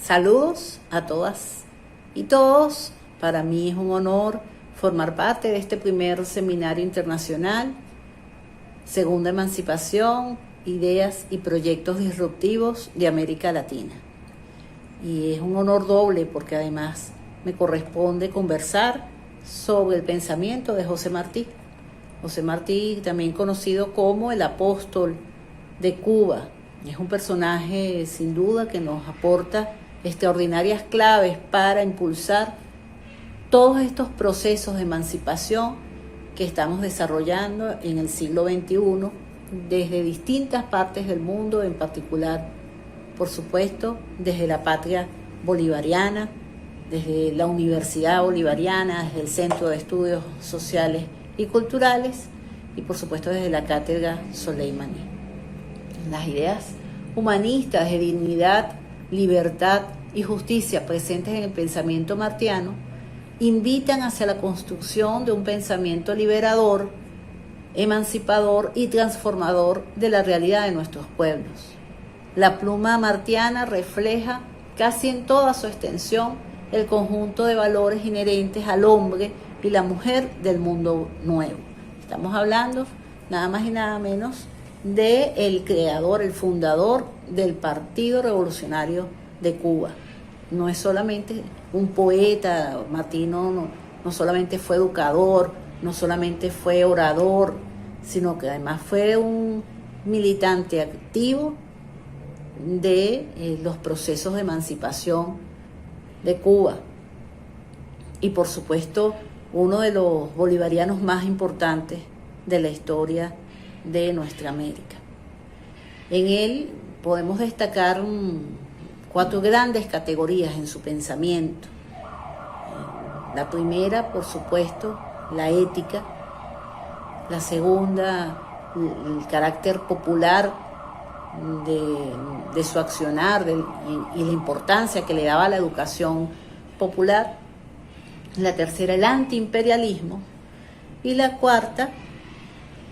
Saludos a todas y todos. Para mí es un honor formar parte de este primer seminario internacional, Segunda Emancipación, Ideas y Proyectos Disruptivos de América Latina. Y es un honor doble porque además me corresponde conversar sobre el pensamiento de José Martí. José Martí, también conocido como el apóstol de Cuba, es un personaje sin duda que nos aporta extraordinarias claves para impulsar todos estos procesos de emancipación que estamos desarrollando en el siglo XXI desde distintas partes del mundo, en particular, por supuesto, desde la patria bolivariana, desde la Universidad Bolivariana, desde el Centro de Estudios Sociales y Culturales y, por supuesto, desde la Cátedra Soleimani. Las ideas humanistas de dignidad, libertad y justicia presentes en el pensamiento martiano invitan hacia la construcción de un pensamiento liberador, emancipador y transformador de la realidad de nuestros pueblos. La pluma martiana refleja casi en toda su extensión el conjunto de valores inherentes al hombre y la mujer del mundo nuevo. Estamos hablando nada más y nada menos del creador, el fundador del Partido Revolucionario de Cuba. No es solamente un poeta, Martí no solamente fue educador, no solamente fue orador, sino que además fue un militante activo de los procesos de emancipación de Cuba. Y por supuesto, uno de los bolivarianos más importantes de la historia de nuestra América. En él podemos destacar 4 grandes categorías en su pensamiento. La primera, por supuesto, la ética. La segunda, el carácter popular de su accionar y la importancia que le daba a la educación popular. La tercera, el antiimperialismo. Y la cuarta,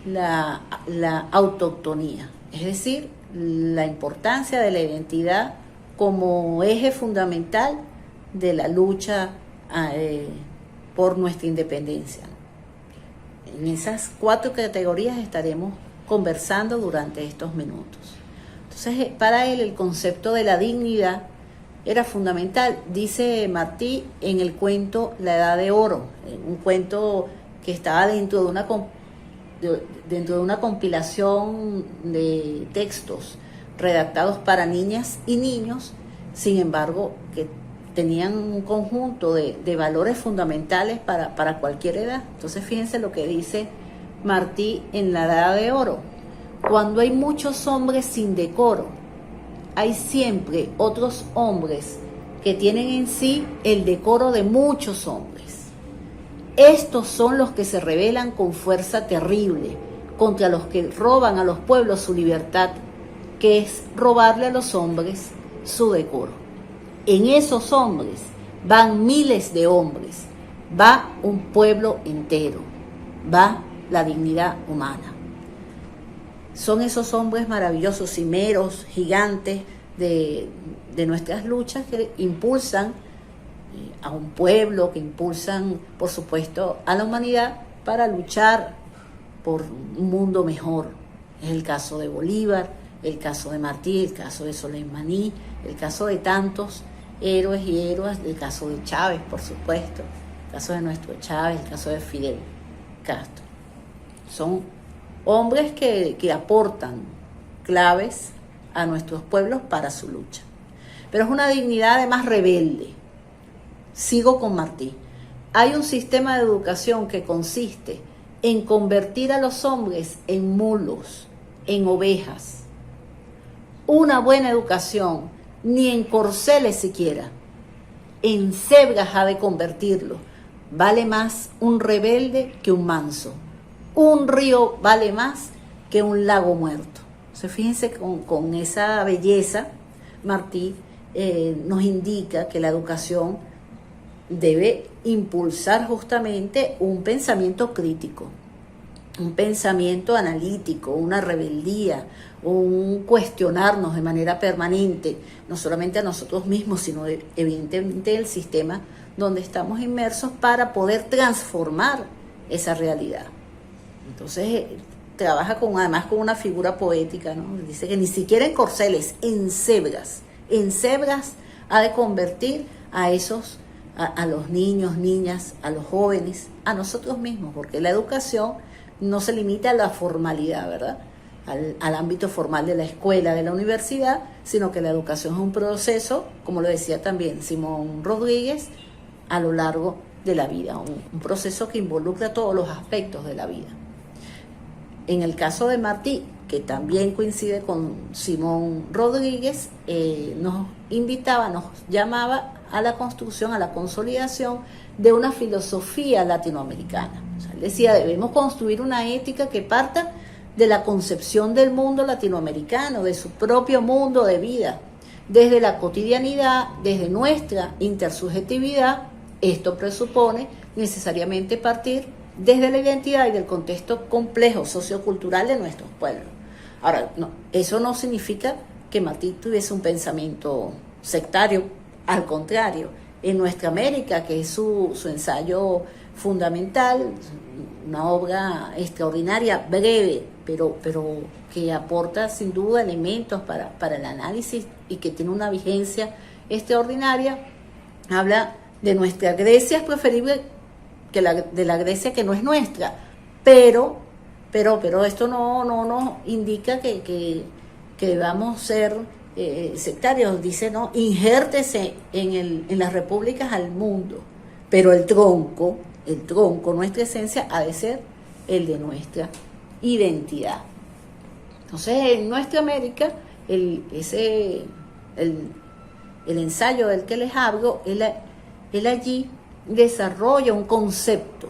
la autoctonía, es decir, la importancia de la identidad como eje fundamental de la lucha por nuestra independencia. En esas 4 categorías estaremos conversando durante estos minutos. Entonces, para él el concepto de la dignidad era fundamental. Dice Martí en el cuento La Edad de Oro, un cuento que estaba dentro de una compilación de textos redactados para niñas y niños, sin embargo, que tenían un conjunto de valores fundamentales para cualquier edad. Entonces, fíjense lo que dice Martí en La Edad de Oro. Cuando hay muchos hombres sin decoro, hay siempre otros hombres que tienen en sí el decoro de muchos hombres. Estos son los que se rebelan con fuerza terrible contra los que roban a los pueblos su libertad, que es robarle a los hombres su decoro. En esos hombres van miles de hombres, va un pueblo entero, va la dignidad humana. Son esos hombres maravillosos, cimeros, gigantes de nuestras luchas que impulsan a un pueblo, que impulsan, por supuesto, a la humanidad para luchar por un mundo mejor. Es el caso de Bolívar, el caso de Martí, el caso de Soleimani, el caso de tantos héroes y héroes, el caso de Chávez, por supuesto, el caso de nuestro Chávez, el caso de Fidel Castro. Son hombres que aportan claves a nuestros pueblos para su lucha. Pero es una dignidad además rebelde. Sigo con Martí. Hay un sistema de educación que consiste en convertir a los hombres en mulos, en ovejas. Una buena educación, ni en corceles siquiera, en cebras ha de convertirlo. Vale más un rebelde que un manso. Un río vale más que un lago muerto. Entonces, fíjense con esa belleza, Martí nos indica que la educación debe impulsar justamente un pensamiento crítico. un pensamiento analítico, una rebeldía, un cuestionarnos de manera permanente, no solamente a nosotros mismos, sino evidentemente el sistema donde estamos inmersos, para poder transformar esa realidad. Entonces trabaja además con una figura poética, ¿no? Dice que ni siquiera en corceles, en cebras ha de convertir a los niños, niñas, a los jóvenes, a nosotros mismos, porque la educación no se limita a la formalidad, ¿verdad? Al ámbito formal de la escuela, de la universidad, sino que la educación es un proceso, como lo decía también Simón Rodríguez, a lo largo de la vida, un proceso que involucra todos los aspectos de la vida. En el caso de Martí, que también coincide con Simón Rodríguez, nos llamaba a la construcción, a la consolidación de una filosofía latinoamericana. O sea, él decía, debemos construir una ética que parta de la concepción del mundo latinoamericano, de su propio mundo de vida, desde la cotidianidad, desde nuestra intersubjetividad. Esto presupone necesariamente partir desde la identidad y del contexto complejo sociocultural de nuestros pueblos. Ahora, eso no significa que Martí tuviese un pensamiento sectario, al contrario. En Nuestra América, que es su ensayo fundamental, una obra extraordinaria, breve, pero que aporta sin duda elementos para el análisis y que tiene una vigencia extraordinaria, habla de nuestra Grecia es preferible que de la Grecia que no es nuestra, pero esto no nos indica que debamos ser sectarios. Dice, no, injértese en las repúblicas al mundo, pero el tronco, nuestra esencia, ha de ser el de nuestra identidad. Entonces, en Nuestra América, el ensayo del que les hablo, él allí desarrolla un concepto.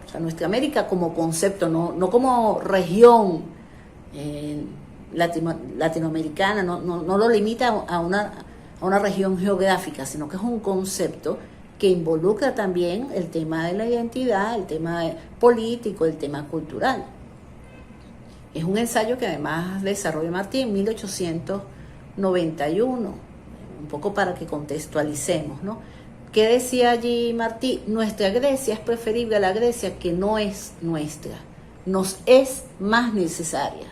O sea, Nuestra América como concepto, no como región latinoamericana, no lo limita a una región geográfica, sino que es un concepto que involucra también el tema de la identidad, el tema político, el tema cultural. Es un ensayo que además desarrolla Martí en 1891, un poco para que contextualicemos, ¿no? ¿Qué decía allí Martí? Nuestra Grecia es preferible a la Grecia que no es nuestra, nos es más necesaria.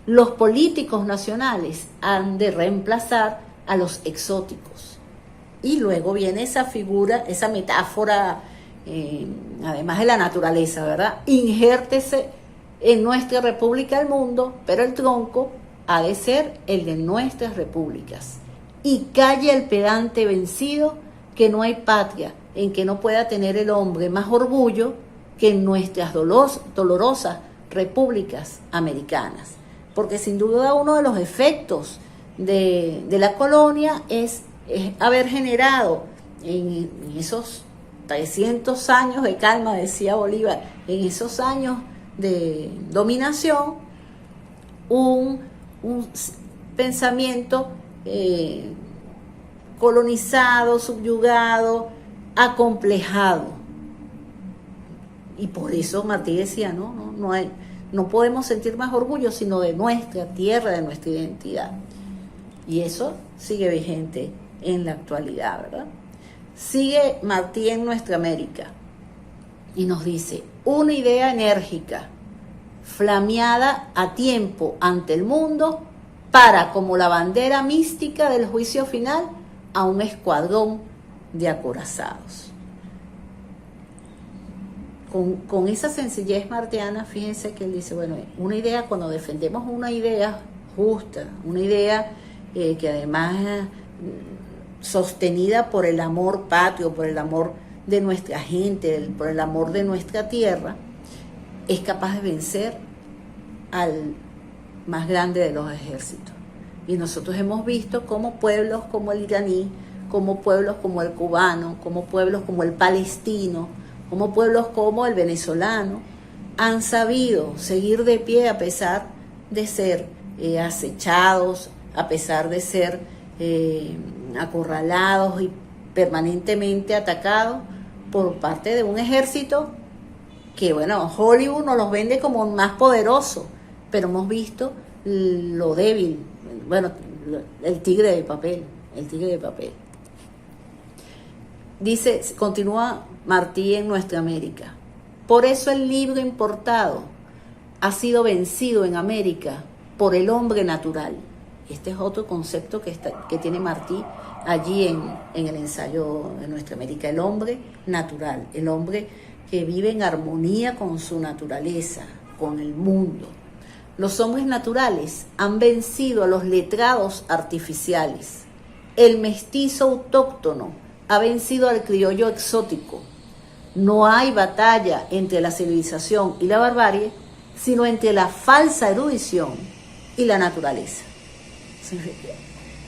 Los políticos nacionales han de reemplazar a los exóticos. Y luego viene esa figura, esa metáfora, además de la naturaleza, ¿verdad? Injértese en nuestra república del mundo, pero el tronco ha de ser el de nuestras repúblicas. Y calle el pedante vencido, que no hay patria en que no pueda tener el hombre más orgullo que en nuestras dolorosas repúblicas americanas. Porque sin duda uno de los efectos de la colonia es haber generado en esos 300 años de calma, decía Bolívar, en esos años de dominación, un pensamiento colonizado, subyugado, acomplejado. Y por eso Martí decía, no podemos sentir más orgullo sino de nuestra tierra, de nuestra identidad. Y eso sigue vigente en la actualidad, ¿verdad? Sigue Martí en Nuestra América y nos dice, una idea enérgica, flameada a tiempo ante el mundo, para como la bandera mística del juicio final a un escuadrón de acorazados. Con esa sencillez martiana, fíjense que él dice, bueno, una idea, cuando defendemos una idea justa, una idea que además sostenida por el amor patrio, por el amor de nuestra gente, por el amor de nuestra tierra, es capaz de vencer al más grande de los ejércitos. Y nosotros hemos visto cómo pueblos como el iraní, como pueblos como el cubano, como pueblos como el palestino, como pueblos como el venezolano, han sabido seguir de pie a pesar de ser acechados, a pesar de ser acorralados y permanentemente atacados por parte de un ejército que bueno, Hollywood nos los vende como más poderoso, pero hemos visto lo débil, bueno, el tigre de papel, el tigre de papel. Dice, continúa Martí en Nuestra América, por eso el libro importado ha sido vencido en América por el hombre natural. Este es otro concepto que tiene Martí allí en el ensayo de Nuestra América, el hombre natural, el hombre que vive en armonía con su naturaleza, con el mundo. Los hombres naturales han vencido a los letrados artificiales. El mestizo autóctono ha vencido al criollo exótico. No hay batalla entre la civilización y la barbarie, sino entre la falsa erudición y la naturaleza.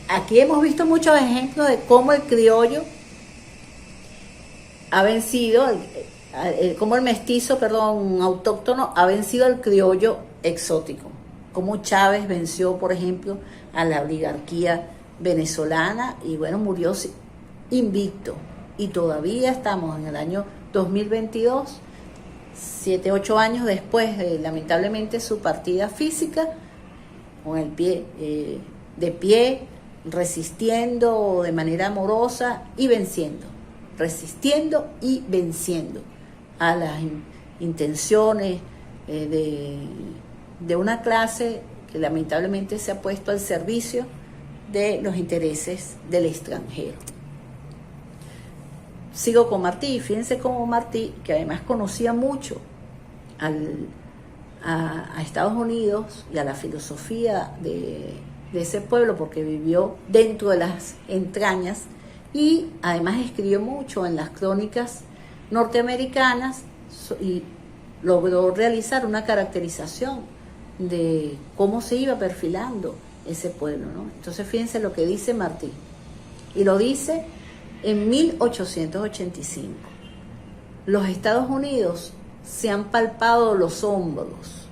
Aquí hemos visto muchos ejemplos de cómo el criollo ha vencido, cómo el mestizo, autóctono ha vencido al criollo exótico. Cómo Chávez venció, por ejemplo, a la oligarquía venezolana y bueno, murió invicto. Y todavía estamos en el año 2022, 7, 8 años después de lamentablemente su partida física, con el pie de pie, resistiendo de manera amorosa y venciendo, resistiendo y venciendo a las intenciones de una clase que lamentablemente se ha puesto al servicio de los intereses del extranjero. Sigo con Martí, fíjense cómo Martí, que además conocía mucho a Estados Unidos y a la filosofía de ese pueblo, porque vivió dentro de las entrañas y además escribió mucho en las crónicas norteamericanas y logró realizar una caracterización de cómo se iba perfilando ese pueblo, ¿no? Entonces fíjense lo que dice Martí, y lo dice en 1885. Los Estados Unidos se han palpado los hombros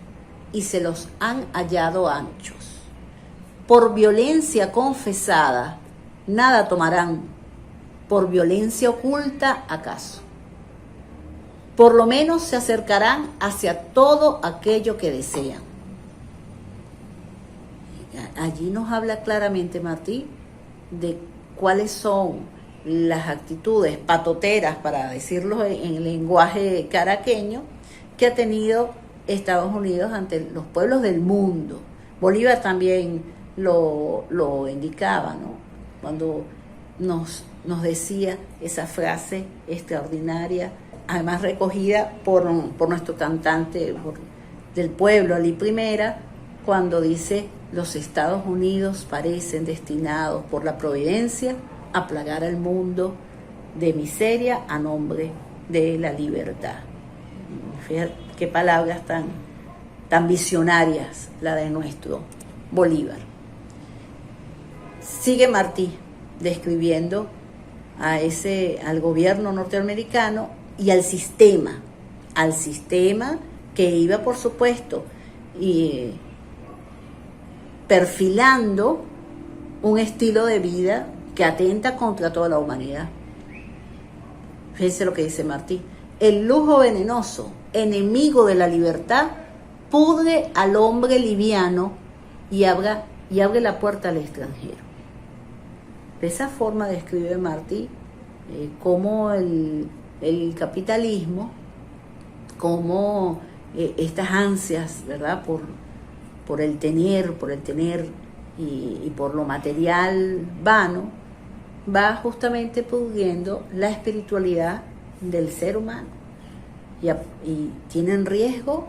y se los han hallado anchos. Por violencia confesada, nada tomarán, por violencia oculta, acaso. Por lo menos se acercarán hacia todo aquello que desean. Allí nos habla claramente Martí de cuáles son las actitudes patoteras, para decirlo en el lenguaje caraqueño, que ha tenido Estados Unidos ante los pueblos del mundo. Bolívar también lo indicaba, ¿no? Cuando nos decía esa frase extraordinaria, además recogida por nuestro cantante del pueblo, Ali Primera, cuando dice: los Estados Unidos parecen destinados por la providencia a plagar al mundo de miseria a nombre de la libertad. Fíjate qué palabras tan visionarias la de nuestro Bolívar. Sigue Martí describiendo al gobierno norteamericano y al sistema que iba, por supuesto, perfilando un estilo de vida que atenta contra toda la humanidad. Fíjense lo que dice Martí: el lujo venenoso, enemigo de la libertad, pudre al hombre liviano y abre la puerta al extranjero. De esa forma describe Martí cómo el capitalismo, cómo estas ansias, ¿verdad?, por el tener y por lo material vano, va justamente pudriendo la espiritualidad del ser humano y tiene en riesgo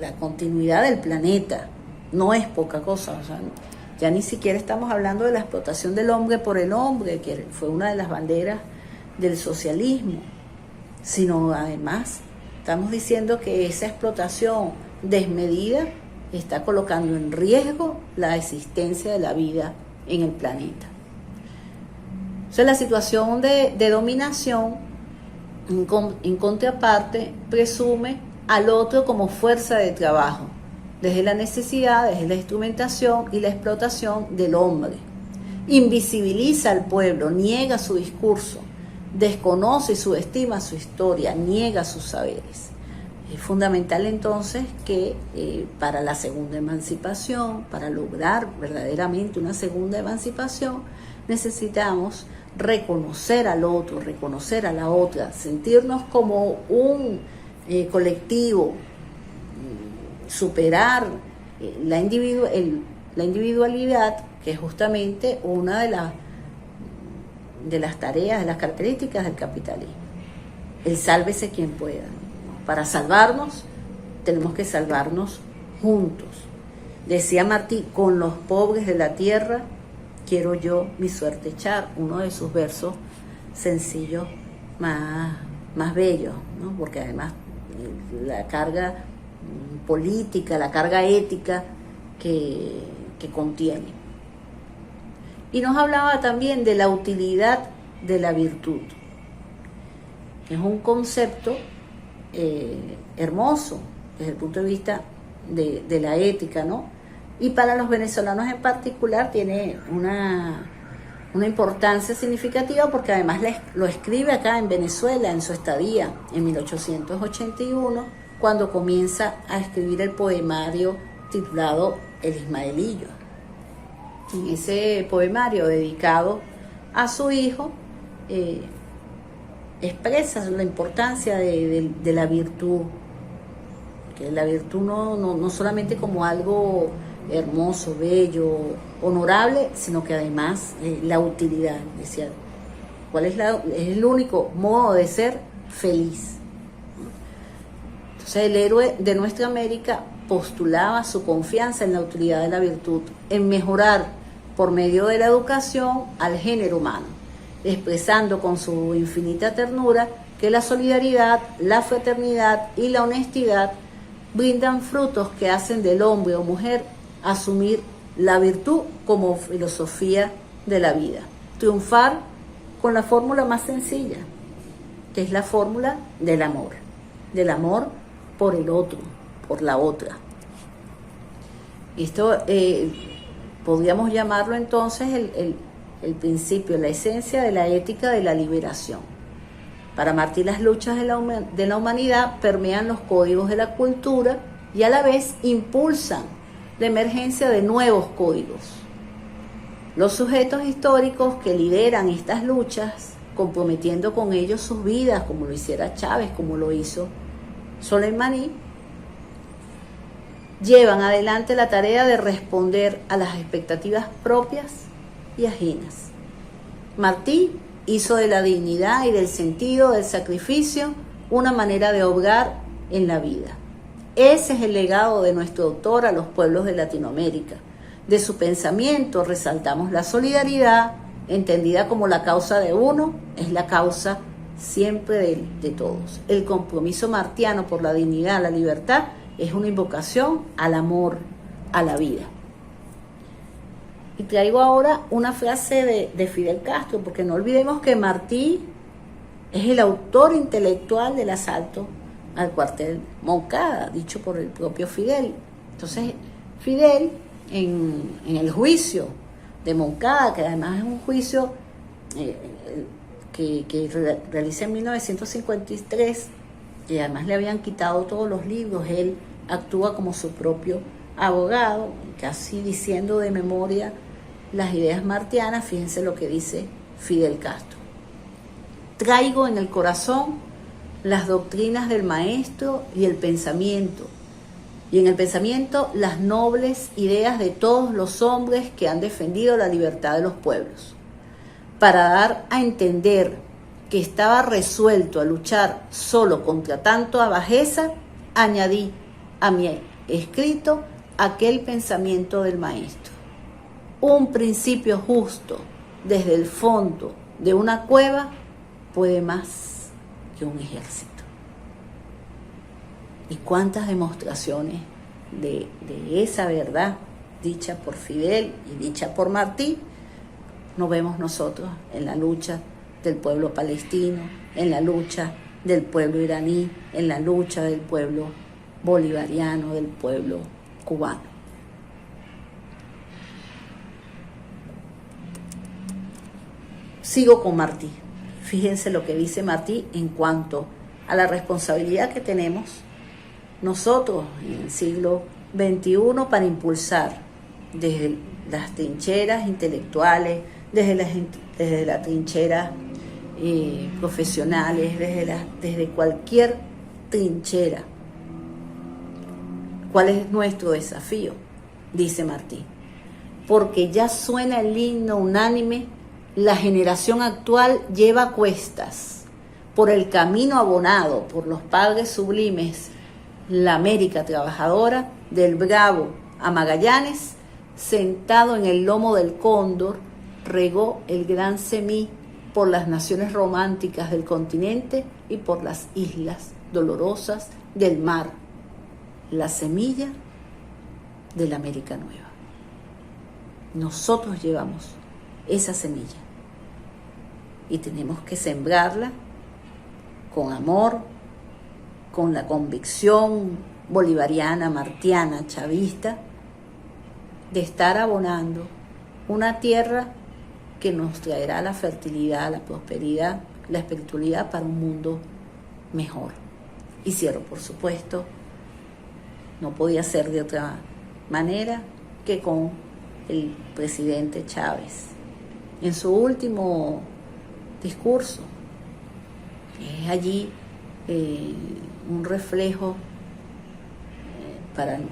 la continuidad del planeta. No es poca cosa, o sea, ya ni siquiera estamos hablando de la explotación del hombre por el hombre, que fue una de las banderas del socialismo, sino además estamos diciendo que esa explotación desmedida está colocando en riesgo la existencia de la vida en el planeta. Entonces, la situación de dominación, en contraparte, presume al otro como fuerza de trabajo, desde la necesidad, desde la instrumentación y la explotación del hombre. Invisibiliza al pueblo, niega su discurso, desconoce y subestima su historia, niega sus saberes. Es fundamental entonces que para la segunda emancipación, para lograr verdaderamente una segunda emancipación, necesitamos reconocer al otro, reconocer a la otra, sentirnos como un colectivo, superar la individualidad, que es justamente una de las tareas, de las características del capitalismo. El sálvese quien pueda. Para salvarnos, tenemos que salvarnos juntos. Decía Martí, con los pobres de la tierra quiero yo mi suerte echar, uno de sus versos sencillos más bellos, ¿no? Porque además la carga política, la carga ética que contiene. Y nos hablaba también de la utilidad de la virtud, que es un concepto hermoso desde el punto de vista de la ética, ¿no? Y para los venezolanos en particular tiene una importancia significativa porque además lo escribe acá en Venezuela en su estadía en 1881, cuando comienza a escribir el poemario titulado El Ismaelillo. En ese poemario dedicado a su hijo, expresa la importancia de la virtud, que la virtud no solamente como algo hermoso, bello, honorable, sino que además la utilidad. Decía, ¿cuál es el único modo de ser feliz? Entonces el héroe de nuestra América postulaba su confianza en la utilidad de la virtud, en mejorar por medio de la educación al género humano, expresando con su infinita ternura que la solidaridad, la fraternidad y la honestidad brindan frutos que hacen del hombre o mujer asumir la virtud como filosofía de la vida. Triunfar con la fórmula más sencilla, que es la fórmula del amor por el otro, por la otra. Esto podríamos llamarlo entonces el principio, la esencia de la ética de la liberación. Para Martí, las luchas de la humanidad permean los códigos de la cultura y a la vez impulsan la emergencia de nuevos códigos. Los sujetos históricos que lideran estas luchas, comprometiendo con ellos sus vidas, como lo hiciera Chávez, como lo hizo Soleimani, llevan adelante la tarea de responder a las expectativas propias y ajenas. Martí hizo de la dignidad y del sentido del sacrificio una manera de obrar en la vida. Ese es el legado de nuestro autor a los pueblos de Latinoamérica. De su pensamiento resaltamos la solidaridad, entendida como la causa de uno, es la causa siempre de todos. El compromiso martiano por la dignidad, la libertad, es una invocación al amor, a la vida. Y traigo ahora una frase de Fidel Castro, porque no olvidemos que Martí es el autor intelectual del asalto al cuartel Moncada, dicho por el propio Fidel. Entonces, Fidel, en el juicio de Moncada, que además es un juicio que realiza en 1953, y además le habían quitado todos los libros, él actúa como su propio abogado, casi diciendo de memoria las ideas martianas. Fíjense lo que dice Fidel Castro. Traigo en el corazón las doctrinas del maestro y el pensamiento, y en el pensamiento las nobles ideas de todos los hombres que han defendido la libertad de los pueblos, para dar a entender que estaba resuelto a luchar solo contra tanto bajeza. Añadí a mi escrito aquel pensamiento del maestro: un principio justo desde el fondo de una cueva puede más que un ejército. ¿Y cuántas demostraciones de esa verdad dicha por Fidel y dicha por Martí nos vemos nosotros en la lucha del pueblo palestino, en la lucha del pueblo iraní, en la lucha del pueblo bolivariano, del pueblo cubano? Sigo con Martí. fíjense lo que dice Martí en cuanto a la responsabilidad que tenemos nosotros en el siglo XXI para impulsar desde las trincheras intelectuales, desde las trincheras profesionales, desde cualquier trinchera. ¿Cuál es nuestro desafío? Dice Martí. Porque ya suena el himno unánime, la generación actual lleva a cuestas por el camino abonado por los padres sublimes, la América trabajadora, del Bravo a Magallanes, sentado en el lomo del cóndor, regó el gran semí por las naciones románticas del continente y por las islas dolorosas del mar, la semilla de la América Nueva. Nosotros llevamos esa semilla y tenemos que sembrarla con amor, con la convicción bolivariana, martiana, chavista, de estar abonando una tierra que nos traerá la fertilidad, la prosperidad, la espiritualidad para un mundo mejor. Y cierro, por supuesto, no podía ser de otra manera que con el presidente Chávez. En su último discurso, es allí un reflejo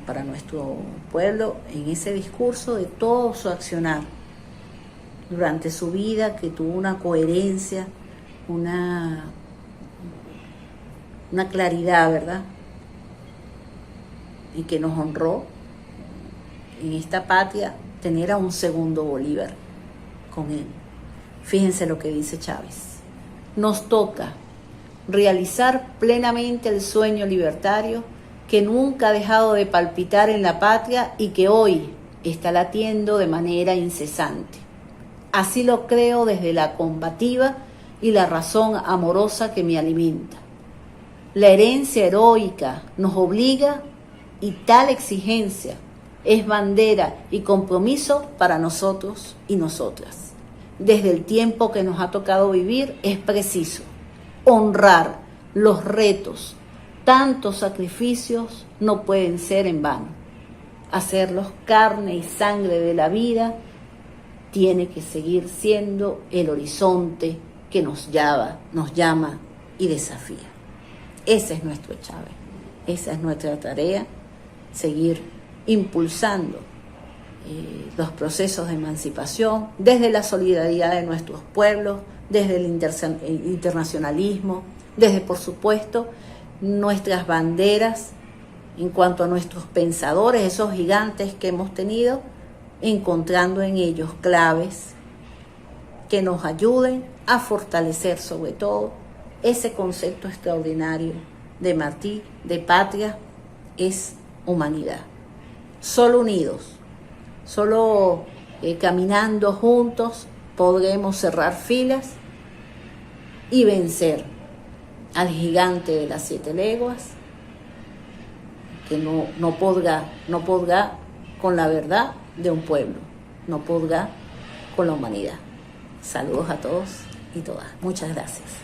para nuestro pueblo, en ese discurso de todo su accionar durante su vida, que tuvo una coherencia, una claridad, ¿verdad? Y que nos honró en esta patria tener a un segundo Bolívar con él. Fíjense lo que dice Chávez. Nos toca realizar plenamente el sueño libertario que nunca ha dejado de palpitar en la patria y que hoy está latiendo de manera incesante. Así lo creo desde la combativa y la razón amorosa que me alimenta. La herencia heroica nos obliga y tal exigencia es bandera y compromiso para nosotros y nosotras. Desde el tiempo que nos ha tocado vivir es preciso honrar los retos. Tantos sacrificios no pueden ser en vano. Hacerlos carne y sangre de la vida tiene que seguir siendo el horizonte que nos llama y desafía. Ese es nuestro Chávez, esa es nuestra tarea, seguir impulsando los procesos de emancipación desde la solidaridad de nuestros pueblos, desde el internacionalismo, desde, por supuesto, nuestras banderas en cuanto a nuestros pensadores, esos gigantes que hemos tenido, encontrando en ellos claves que nos ayuden a fortalecer sobre todo ese concepto extraordinario de Martí, de patria, es humanidad. Solo unidos, solo caminando juntos podremos cerrar filas y vencer al gigante de las 7 leguas, que no podrá con la verdad de un pueblo, no podrá con la humanidad. Saludos a todos y todas. Muchas gracias.